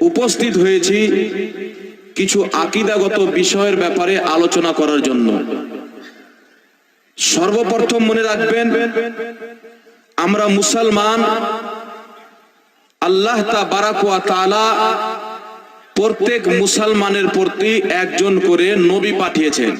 উপস্থিত হয়েছি কিছু আকীদাগত বিষয়ের ব্যাপারে আলোচনা করার জন্য। সর্বপ্রথম মনে রাখবেন, আমরা মুসলমান। আল্লাহ তাবারাক ওয়া তাআলা প্রত্যেক মুসলমানের প্রতি একজন করে নবী পাঠিয়েছেন।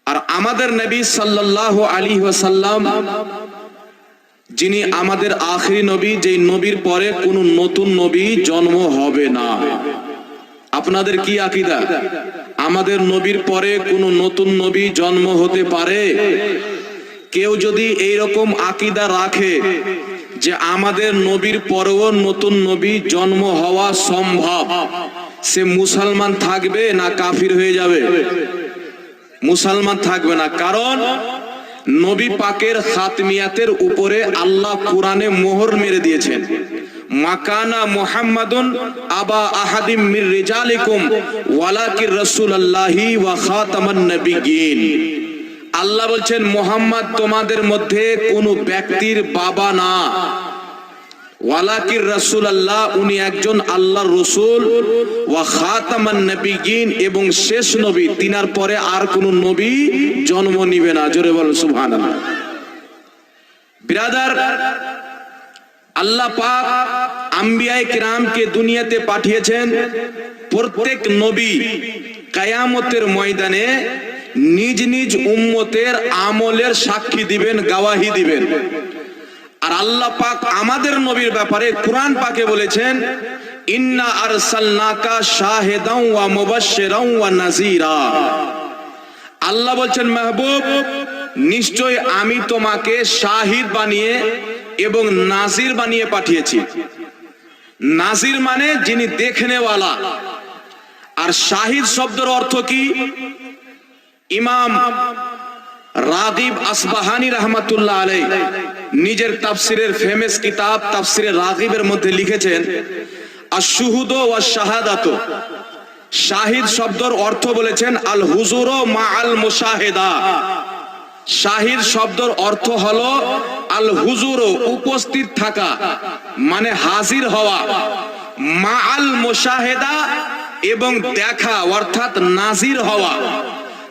আর আমাদের নবী সাল্লাল্লাহু আলাইহি ওয়াসাল্লাম যিনি আমাদের আখেরি নবী, যেই নবীর পরে কোনো নতুন নবী জন্ম হবে না। আপনাদের কি আকীদা? আমাদের নবীর পরে কোনো নতুন নবী জন্ম হতে পারে? কেউ যদি এইরকম আকীদা রাখে যে আমাদের নবীর পরেও নতুন নবী জন্ম হওয়া সম্ভব, সে মুসলমান থাকবে না কাফির হয়ে যাবে? মুসলমান থাকবে না। কারণ নবী পাকের খাতমিয়াতের উপরে আল্লাহ কোরআনে মোহর মেরে দিয়েছেন, মাকানা মুহাম্মাদুন আবা আহাদিম মির রিজালিকুম ওয়ালাকির রাসূলুল্লাহি ওয়া খাতামান নবিয়্যিন। আল্লাহ বলছেন মুহাম্মদ তোমাদের মধ্যে কোনো ব্যক্তির বাবা না, ওয়ালাকির রাসূলুল্লাহ, উনি একজন আল্লাহর রাসূল, ওয়া খাতামান নবিয়্যিন, এবং শেষ নবী, তিনার পরে আর কোনো নবী জন্ম নিবে না। জোরে বল সুবহানাল্লাহ। বিরাদার, আল্লাহ পাক আম্বিয়ায়ে কিরামকে দুনিয়াতে পাঠিয়েছেন। প্রত্যেক নবী কিয়ামতের ময়দানে নিজ নিজ উম্মতের আমলের সাক্ষী দিবেন, গাওয়াহি দিবেন। আর আল্লাহ পাক আমাদের নবীর ব্যাপারে কুরআন পাকে বলেছেন, ইন্না আরসালনাকা শাহিদাও ওয়া মুবাশশিরাও ওয়া নাযীরা। আল্লাহ বলছেন, মাহবুব, নিশ্চয় আমি তোমাকে শাহিদ বানিয়ে এবং নাজির বানিয়ে পাঠিয়েছি। নাজির মানে যিনি দেখনেওয়ালা। আর শাহিদ শব্দের অর্থ কি? ইমাম রাগিব আসবাহানী রাহমাতুল্লাহ আলাইহি নিজের তাফসিরের ফেমাস কিতাব তাফসিরে রাগিবের মধ্যে লিখেছেন, আশ-শুহুদ ওয়া শাহাদাতু। শাহিদ শব্দের অর্থ বলেছেন আল হুজুর মাআল মুশাহিদা। শাহিদ শব্দের অর্থ হলো আল হুজুর, উপস্থিত থাকা, মানে হাজির হওয়া, মাআল মুশাহিদা, এবং দেখা, অর্থাৎ নাজির হওয়া।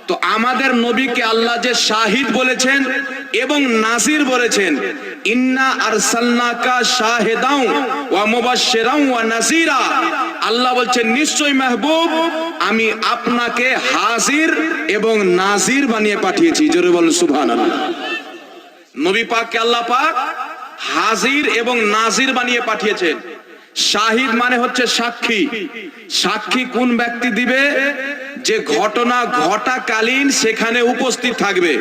তো আমাদের নবীকে আল্লাহ যে শাহিদ বলেছেন এবং নাজির বলেছেন, ইন্না আরসালনাকা শাহিদাও ওয়া মুবাশশিরাও ওয়া নাযীরা। আল্লাহ বলছেন, নিশ্চয় মাহবুব, আমি আপনাকে হাজির এবং নাজির বানিয়ে পাঠিয়েছি। জোরে বল সুবহানাল্লাহ। নবী পাককে আল্লাহ পাক হাজির এবং নাজির বানিয়ে পাঠিয়েছেন। শাহিদ মানে হচ্ছে সাক্ষী। সাক্ষী কোন ব্যক্তি দিবে? যে ঘটনা ঘটাকালীন সেখানে উপস্থিত থাকবে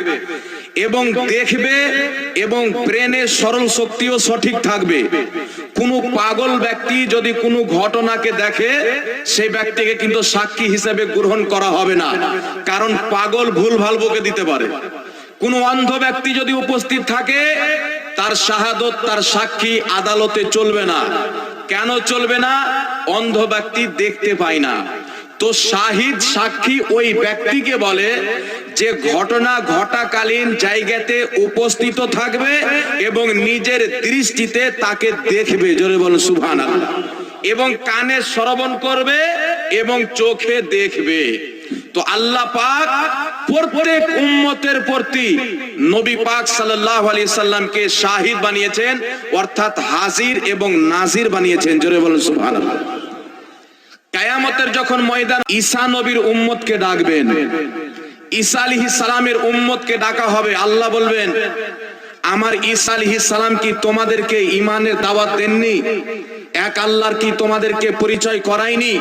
এবং দেখবে, এবং ব্রেনের স্মরণ শক্তিও সঠিক থাকবে। কোন পাগল ব্যক্তি যদি কোনো ঘটনাকে দেখে, সেই ব্যক্তিকে কিন্তু সাক্ষী হিসেবে গ্রহণ করা হবে না, কারণ পাগল ভুলভাল বকে দিতে পারে। কোন অন্ধ ব্যক্তি যদি উপস্থিত থাকে, তার শাহাদত, তার সাক্ষী আদালতে চলবে না। কেন চলবে না? অন্ধ ব্যক্তি দেখতে পায় না। তো শাহিদ, সাক্ষী ওই ব্যক্তিকে বলে যে ঘটনা ঘটাকালীন জায়গাতে উপস্থিত থাকবে এবং নিজের দৃষ্টিতে তাকে দেখবে। জোরে বলুন সুবহানাল্লাহ। এবং কানে শ্রবণ করবে এবং চোখে দেখবে। তো আল্লাহ পাক প্রত্যেক উম্মতের প্রতি নবী পাক সাল্লাল্লাহু আলাইহি সাল্লামকে শাহিদ বানিয়েছেন, অর্থাৎ হাজির এবং নাজির বানিয়েছেন। জোরে বলুন সুবহানাল্লাহ। কিয়ামতের যখন ময়দান, ঈসা নবীর উম্মতকে ডাকবেন, ঈসা আলাইহিস সালামের উম্মতকে ডাকা হবে। আল্লাহ বলবেন, আমার ঈসা আলাইহিস সালাম কি তোমাদেরকে ঈমানের দাওয়াত দেননি? এক আল্লাহর কি তোমাদেরকে পরিচয় করায়নি?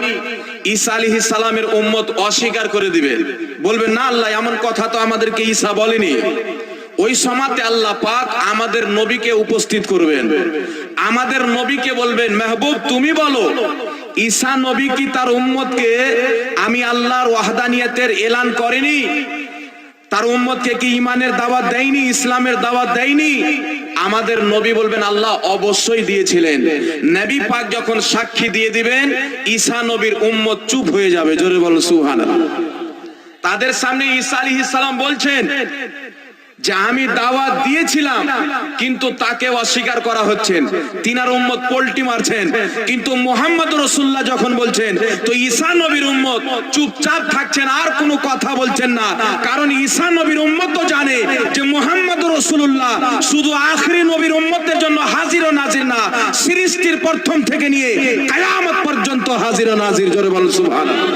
ঈসা আলাইহিস সালামের উম্মত অস্বীকার করে দিবে, বলবে, না আল্লাহ, এমন কথা তো আমাদেরকে ঈসা বলেনি। ওই সময়তে আল্লাহ পাক আমাদের নবীকে উপস্থিত করবেন। আমাদের নবীকে বলবেন, মাহবুব, তুমি বলো, ঈসা নবী কি তার উম্মতকে আমি আল্লাহর ওয়াহদানিয়তের এলান করেনি? তার উম্মতকে কি ঈমানের দাওয়াত দেয়নি, ইসলামের দাওয়াত দেয়নি? আমাদের নবী বলবেন, আল্লাহ অবশ্যই দিয়েছিলেন। নবী পাক যখন সাক্ষী দিয়ে দিবেন, ঈসা নবীর উম্মত চুপ হয়ে যাবে। জোরে বলো সুবহানাল্লাহ। তাদের সামনে ঈসা আলাইহিস সালাম বলছেন, যে আমি দাওয়াত দিয়েছিলাম কিন্তু তাকে অস্বীকার করা হচ্ছে, তিনার উম্মত পল্টি মারছেন। কিন্তু মুহাম্মদ রাসূলুল্লাহ যখন বলছেন তো ঈসা নবীর উম্মত চুপচাপ থাকছেন, আর কোনো কথা বলছেন না। কারণ ঈসা নবীর উম্মত তো জানে যে মুহাম্মদ রাসূলুল্লাহ শুধু আখেরি নবীর উম্মতের জন্য হাজির ও নাজির না, সৃষ্টির প্রথম থেকে নিয়ে কিয়ামত পর্যন্ত হাজির ও নাজির। জোরে বলুন সুবহানাল্লাহ।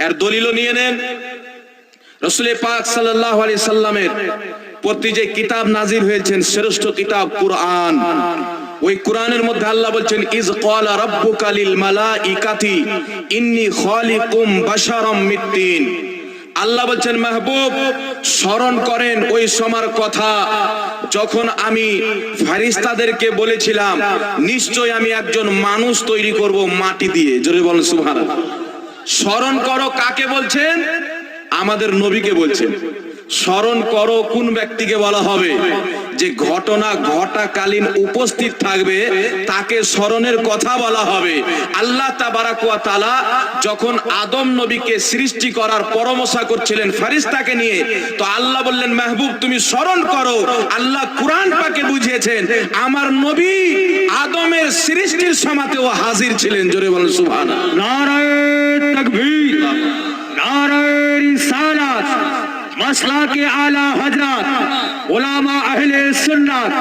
এর দলিলও নিয়ে নেন, রাসূল পাক সাল্লাল্লাহু আলাইহি সাল্লামের প্রতি যে কিতাব নাজিল হয়েছেন শ্রেষ্ঠ কিতাব কুরআন, ওই কুরআনের মধ্যে আল্লাহ বলছেন ইজ ক্বালা রাব্বুকা লিল মালাইকাতি ইন্নী খালিকুম বাশারাম মিন তিন। আল্লাহ বলছেন মাহবুব স্মরণ করেন ওই সময়ের কথা যখন আমি ফেরেশতাদেরকে বলেছিলাম নিশ্চয় আমি একজন মানুষ তৈরি করব মাটি দিয়ে। জোরে বলেন সুবহানাল্লাহ। স্মরণ করো কাকে বলছেন? আমাদের নবীকে বলছেন। স্মরণ করো কোন ব্যক্তিকে বলা হবে? যে ঘটনা ঘটাকালীন উপস্থিত থাকবে তাকে স্মরণের কথা বলা হবে। আল্লাহ তাবারাক ওয়া তাআলা যখন আদম নবীকে সৃষ্টি করার পরামর্শ করছিলেন ফেরেশতাকে নিয়ে, তো আল্লাহ বললেন মাহবুব তুমি স্মরণ করো। আল্লাহ কুরআন পাকে বুঝিয়েছেন আমার নবী আদমের সৃষ্টির সময়তেও হাজির ছিলেন। জোরে বলেন সুবহানাল্লাহ। নারায়ে তাকবীর, নারায়ে রিসালাত, মাসলাকে আলা হযরত উলামা আহলে সুন্নাত।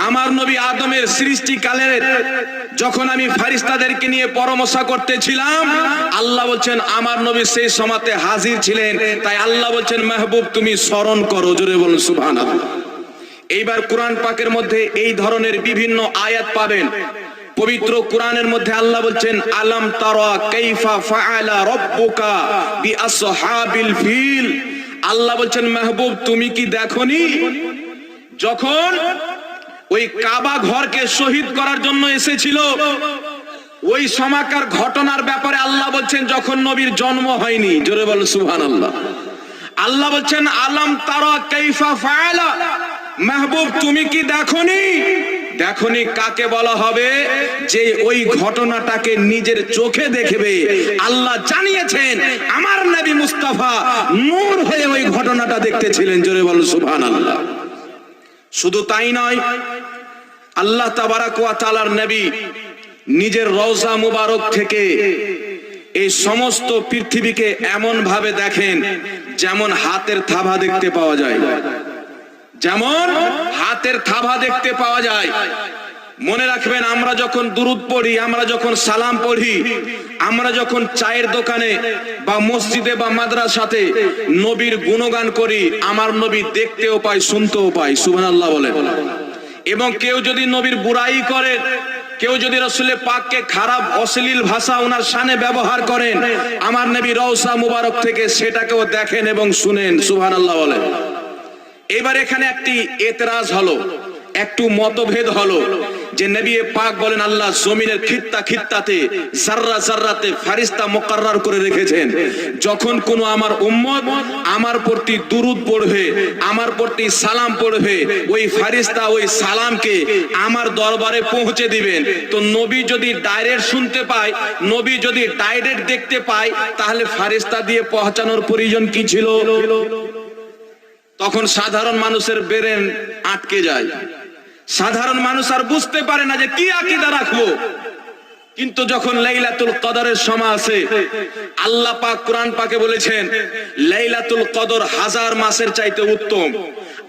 আমার নবী আদমের সৃষ্টিকালের যখন আমি ফেরেশতাদেরকে নিয়ে পরামর্শ করতেছিলাম, আল্লাহ বলছেন আমার নবী সেই সময়তে হাজির ছিলেন। তাই আল্লাহ বলছেন মাহবুব তুমি স্মরণ করো। জোরে বলুন সুবহানাল্লাহ। এইবার কুরআন পাকের মধ্যে এই ধরনের বিভিন্ন আয়াত পাবেন। পবিত্র কুরআনের মধ্যে আল্লাহ বলছেন আলাম তারা কাইফা ফাআলা রাব্বুকা বিআসহাবিল ফিল। আল্লাহ বলছেন মাহবুব তুমি কি দেখোনি যখন ওই কাবা ঘরকে শহীদ করার জন্য এসেছিল ওই সময়কার ঘটনার ব্যাপারে আল্লাহ বলছেন যখন নবীর জন্ম হয়নি। জোরে বলো সুবহানাল্লাহ। আল্লাহ বলছেন আলাম তারা কাইফা ফাআলা, মাহবুব তুমি কি দেখোনি? দেখোনি কাকে বলা হবে? যে ওই ঘটনাটাকে নিজের চোখে দেখবে। আল্লাহ জানিয়েছেন আমার নবী মুস্তাফা নূর হয়ে ওই ঘটনাটা দেখতেছিলেন। জোরে বলো সুবহানাল্লাহ। শুধু তাই নয়, আল্লাহ তাবারাক ওয়া তাআলার নবী নিজের রওজা মুবারক থেকে এই সমস্ত পৃথিবীকে এমন ভাবে দেখেন যেমন হাতের থাবা দেখতে পাওয়া যায়, যেমন হাতের থাবা দেখতে পাওয়া যায়। মনে রাখবেন আমরা যখন দুরূদ পড়ি, আমরা যখন সালাম পড়ি, আমরা যখন চায়ের দোকানে বা মসজিদে বা মাদ্রাসাতে নবীর গুণগান করি, আমার নবী দেখতেও পাই শুনতেও পাই। সুবহানাল্লাহ বলেন। এবং কেউ যদি নবীর বুরাই করে, কেউ যদি রাসূলের পাককে খারাপ অশ্লীল ভাষা ওনার শানে ব্যবহার করেন, আমার নবী রওজা মুবারক থেকে সেটাকেও দেখেন এবং শুনেন। সুবহানাল্লাহ বলেন। এবার এখানে একটি এতরাজ হলো, একটু মতভেদ হলো যে নবী পাক বলেন আল্লাহ জমিনের খিত্তা খিত্তাতে জাররা জাররাতে ফেরেশতা মুকাররর করে রেখেছেন। যখন কোন আমার উম্মত আমার প্রতি দুরূদ পড়বে, আমার প্রতি সালাম পড়বে, ওই ফেরেশতা ওই সালামকে আমার দরবারে পৌঁছে দিবেন। তো নবী যদি ডাইরেক্ট শুনতে পায়, নবী যদি ডাইরেক্ট দেখতে পায়, তাহলে ফেরেশতা দিয়ে পৌঁছানোর প্রয়োজন কি ছিল? তখন সাধারণ মানুষের ব্রেন আটকে যায়, সাধারণ মানুষ আর বুঝতে পারে না যে কি আকীদা রাখবো। কিন্তু যখন লাইলাতুল কদরের সময় আসে, আল্লাহ পাক কুরআন পাকে বলেছেন লাইলাতুল কদর হাজার মাসের চাইতে উত্তম।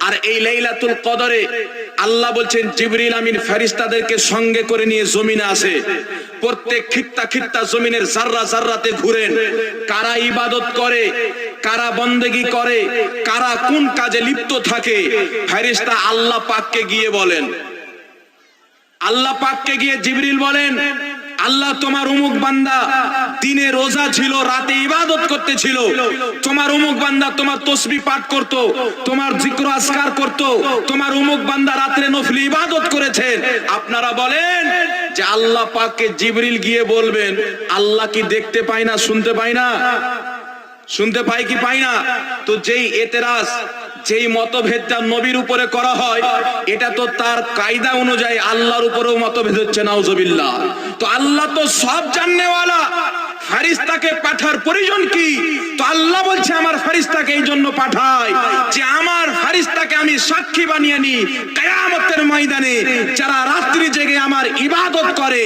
আর এই লাইলাতুল কদরে আল্লাহ বলছেন জিবরিল আমিন ফেরেশতাদেরকে সঙ্গে করে নিয়ে জমিনে আসে। প্রত্যেক খিত্তা খিত্তা জমিনের জাররা জাররাতে ঘুরেন। কারা ইবাদত করে, কারা বন্দেগী করে, কারা কোন কাজে লিপ্ত থাকে, ফেরেশতা আল্লাহ পাককে গিয়ে বলেন। আল্লাহ পাককে গিয়ে জিবরিল বলেন আল্লাহ তোমার অমুক বান্দা দিনে রোজা ছিল, রাতে ইবাদত করতেছিল। তোমার অমুক বান্দা তোমার তাসবিহ পাঠ করত, তোমার জিক্র আজকার করত। তোমার অমুক বান্দা রাতে নফল ইবাদত করেছেন। আপনারা বলেন যে আল্লাহ পাককে জিবরিল গিয়ে বলবেন আল্লাহ কি দেখতে পায় না, শুনতে পায় না? শুনতে পাই কি পাই না? তো যেই এতেরাজ, যেই মতভেদটা নবীর উপরে করা হয়, এটা তো তার কায়দা অনুযায়ী আল্লাহর উপরেও মতভেদ হচ্ছে। নাউজুবিল্লাহ। তো আল্লাহ তো সব জাননেওয়ালা, ফেরেশতাকে পাঠার প্রয়োজন কি? তো আল্লাহ বলছে আমার ফেরেশতাকে এই জন্য পাঠাই যে আমার ফেরেশতাকে আমি সাক্ষী বানিয়ে নি কিয়ামতের ময়দানে যারা রাত্রি জেগে আমার ইবাদত করে,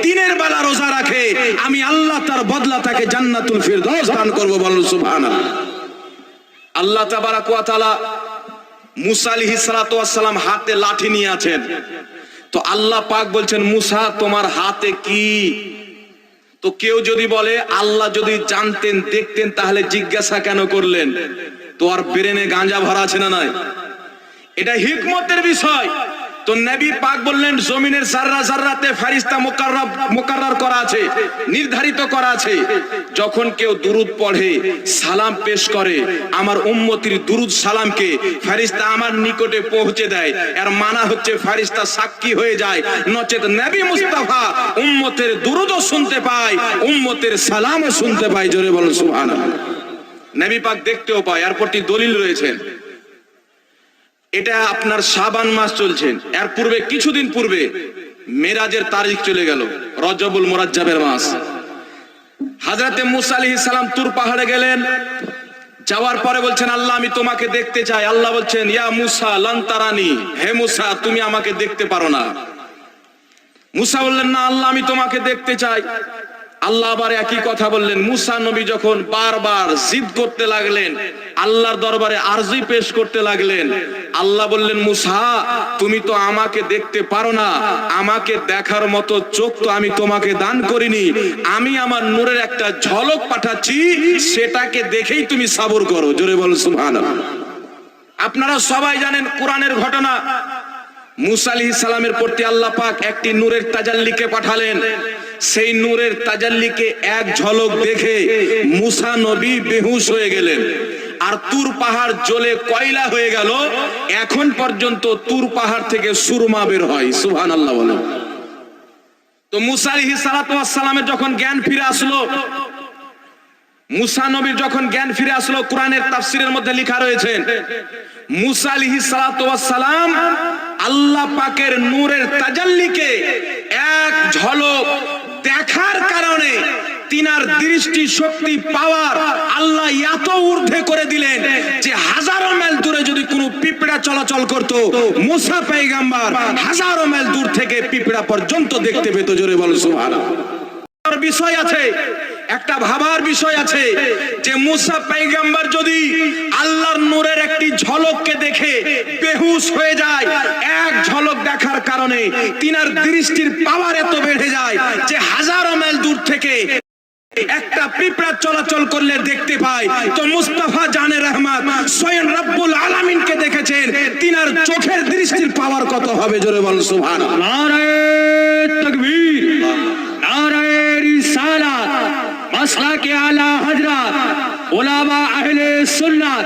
দিনের বেলা রোজা রাখে, আমি আল্লাহ তার বদলা তাকে জান্নাতুল ফিরদাউস দান করব। বলুন সুবহানাল্লাহ। আল্লাহ তাবারাক ওয়া তাআলা মুসা আলাইহিস সালাতু ওয়াস সালাম হাতে লাঠি নিয়ে আছেন। তো আল্লাহ পাক বলছেন মুসা তোমার হাতে কি? তো কেউ যদি বলে আল্লাহ যদি জানতেন দেখতেন তাহলে জিজ্ঞাসা কেন করলেন? তো আর ব্রেনে গাঁজা ভরা আছে না নাই? এটা হিকমতের বিষয়। তো নবী পাক বললেন জমিনের জাররা জাররাতে ফেরেশতা মুকাররর করা আছে, নির্ধারিত করা আছে। যখন কেউ দুরূদ পড়ে, সালাম পেশ করে, আমার উম্মতির দুরূদ সালামকে ফেরেশতা আমার নিকটে পৌঁছে দেয়। এর মানা হচ্ছে ফেরেশতা সাক্ষী হয়ে যায়, নচেত নবী মুস্তাফা উম্মতের দুরূদও শুনতে পায়, উম্মতের সালামও শুনতে পায়। জোরে বলুন সুবহানাল্লাহ। নবী পাক দেখতেও পায়, এর প্রতি দলিল রয়েছে। এটা আপনার শাবান মাস চলছেন, এর পূর্বে কিছুদিন পূর্বে মেরাজের তারিখ চলে গেল, রজবুল মুরাজ্জাবের মাস। হযরতে মুসা আলাইহিস সালাম তুর পাহাড়ে গেলেন, যাওয়ার পরে বলছেন আল্লাহ আমি তোমাকে দেখতে চাই। আল্লাহ বলছেন ইয়া মুসা লান তারানি, হে মুসা তুমি আমাকে দেখতে পারো না। মুসা বললেন না আল্লাহ আমি তোমাকে দেখতে চাই। আল্লাহ আবার একই কথা বললেন। মুসা নবী যখন বারবার জিদ করতে লাগলেন, আল্লাহর দরবারে আরজি পেশ করতে লাগলেন, আল্লাহ বললেন মুসা তুমি তো আমাকে দেখতে পারো না, আমাকে দেখার মতো চোখ তো আমি তোমাকে দান করিনি, আমি আমার নূরের একটা ঝলক পাঠাচ্ছি, সেটাকে দেখেই তুমি সবর করো। জোরে বল সুবহানাল্লাহ। আপনারা সবাই জানেন কোরআনের ঘটনা, মুসা আলাইহিস সালামের প্রতি আল্লাহ পাক একটি নূরের তাজাল্লিকে পাঠালেন। সেই নূরের তাজাল্লিকে এক ঝলক দেখে মুসা নবী বেহুশ হয়ে গেলেন, আর তুর পাহাড় জ্বলে কয়লা হয়ে গেল। এখন পর্যন্ত তুর পাহাড় থেকে সুরমা বের হয়। সুবহানাল্লাহ বলেন। তো মুসা আলাইহিস সালাতু ওয়াস সালামের যখন জ্ঞান ফিরে আসলো, মুসা নবীর যখন জ্ঞান ফিরে আসলো, কোরআনের তাফসীরের মধ্যে লেখা রয়েছে মুসা আলাইহিস সালাতু ওয়াস সালাম আল্লাহ পাকের নূরের তাজাল্লিকে এক ঝলক দেখার কারণে তিনার দৃষ্টি শক্তি পাওয়ার আল্লাহ এত ঊর্ধ্বে করে দিলেন যে হাজারো মাইল দূরে যদি কোনো পিঁপড়া চলাচল করত, মুসা পয়গম্বর হাজারো মাইল দূর থেকে পিঁপড়া পর্যন্ত দেখতে পেত। জোরে বলো সুবহানাল্লাহ। বিষয় আছে, একটা ভাবার বিষয় আছে যে মুসা পয়গম্বর যদি আল্লাহর নূরের একটি ঝলককে দেখে বেহুশ হয়ে যায়, এক ঝলক দেখার কারণে তিনার দৃষ্টির পাওয়ার এত বেড়ে যায় যে হাজারো মাইল দূর থেকে একটা পিঁপড়া চলাচল করলে দেখতে পায়। তো মুস্তাফা জানে রহমত স্বয়ং রব্বুল আলামিনকে দেখেছেন, তিনার চোখের দৃষ্টির পাওয়ার কত হবে। জোরে বল সুবহানাল্লাহ। নারে তাকবীর, নারে রিসালাত, মাসলাকে আলা হযরত উলামা আহলে সুন্নাত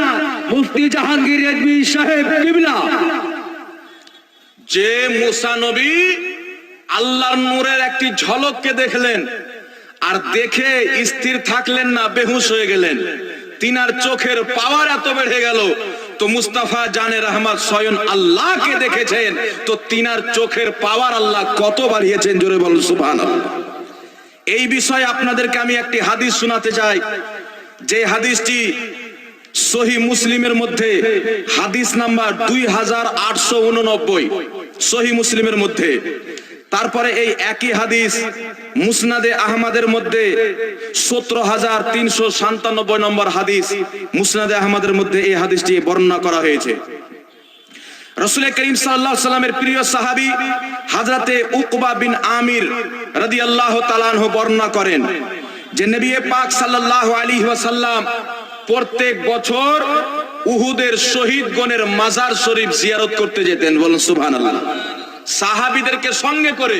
মুফতি জাহাঙ্গীর রেজভী সাহেব কিবলা। যে মুসা নবী আল্লাহর নূরের একটি ঝলককে দেখলেন, আর দেখে স্থির থাকলেন না, বেহুশ হয়ে গেলেন, তিনার চোখের পাওয়ার এত বেড়ে গেল। তো মুস্তাফা জানে রহমত স্বয়ং আল্লাহকে দেখেছেন, তো তিনার চোখের পাওয়ার আল্লাহ কত বাড়িয়েছেন। জোরে বলুন সুবহানাল্লাহ। এই বিষয়ে আপনাদেরকে আমি একটি হাদিস শোনাতে চাই, যে হাদিসটি সহিহ মুসলিমের মধ্যে হাদিস নাম্বার 2889, সহিহ মুসলিমের মধ্যে। তারপরে এই একই হাদিস মুসনাদে আহমদের মধ্যে 17397 নম্বর হাদিস, মুসনাদে আহমদের মধ্যে এই হাদিসটি বর্ণনা করা হয়েছে। রাসূল করিম সাল্লাল্লাহু আলাইহি সাল্লামের প্রিয় সাহাবী হযরতে উকবা বিন আমির রাদিয়াল্লাহু তাআলা আনহু বর্ণনা করেন যে নবী পাক সাল্লাল্লাহু আলাইহি ওয়াসাল্লাম প্রত্যেক বছর উহুদের শহীদগণের মাজার শরীফ জিয়ারত করতে যেতেন। বলুন সুবহানাল্লাহ। সাহাবীদেরকে সঙ্গে করে।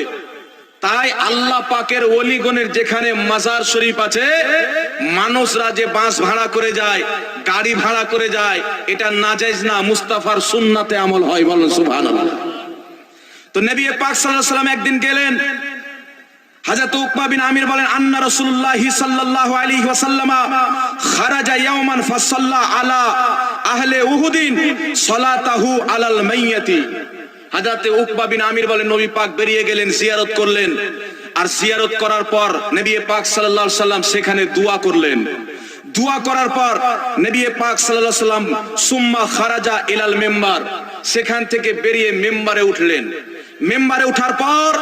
তাই আল্লাহ পাকের ওলিগণের যেখানে মাজার শরীফ আছে, মানুষরা যে বাস ভাড়া করে যায়, গাড়ি ভাড়া করে যায়, এটা নাজায়েজ না, মুস্তাফার সুন্নাতে আমল হয়। বলুন সুবহানাল্লাহ। তো নবী পাক সাল্লাল্লাহু আলাইহি ওয়াসাল্লাম একদিন গেলেন। হযরত উকবা বিন আমির বলেন আন্না রাসূলুল্লাহ সাল্লাল্লাহু আলাইহি ওয়াসাল্লাম খারাজা ইয়াওমান ফাসাল্লা আলা আহলে উহুদিন সালাতাহু আলাল মাইয়াতি। হযরত উকবা বিন আমির বলেন নবী পাক বেরিয়ে গেলেন, জিয়ারত করলেন, আর জিয়ারত করার পর নবী পাক সাল্লাল্লাহু আলাইহি সাল্লাম সেখানে দোয়া করলেন। দোয়া করার পর নবী পাক সাল্লাল্লাহু আলাইহি সাল্লাম সুম্মা খারাজা ইলাল মিম্বার, সেখান থেকে বেরিয়ে মিম্বারে উঠলেন। মিম্বারে ওঠার পর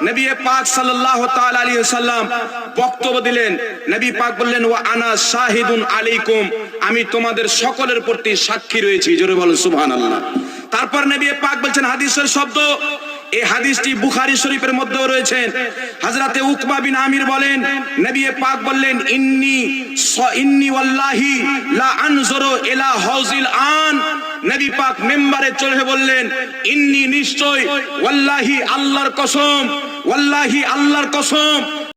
নবী পাক সাল্লাল্লাহু তাআলা আলাইহি ওয়াসাল্লাম বক্তব্য দিলেন। নবী পাক বললেন, ওয়া আনা শাহিদুন আলাইকুম, আমি তোমাদের সকলের প্রতি সাক্ষী রয়েছি। জোরে বলুন সুবহানাল্লাহ। তারপর নবী পাক বলছেন হাদিসের শব্দ, এই হাদিসটি বুখারী শরীফের মধ্যেও রয়েছে। হযরতে উকবা বিন আমির বলেন, নবী পাক বললেন, ইন্নী ওয়াল্লাহি লা আনজুরু ইলা হাউজিল আন। নবী পাক মিম্বারে চড়ে বললেন, ইন্নী নিশ্চয়, ওয়াল্লাহি আল্লাহর কসম, ওয়াল্লাহি আল্লাহর কসম,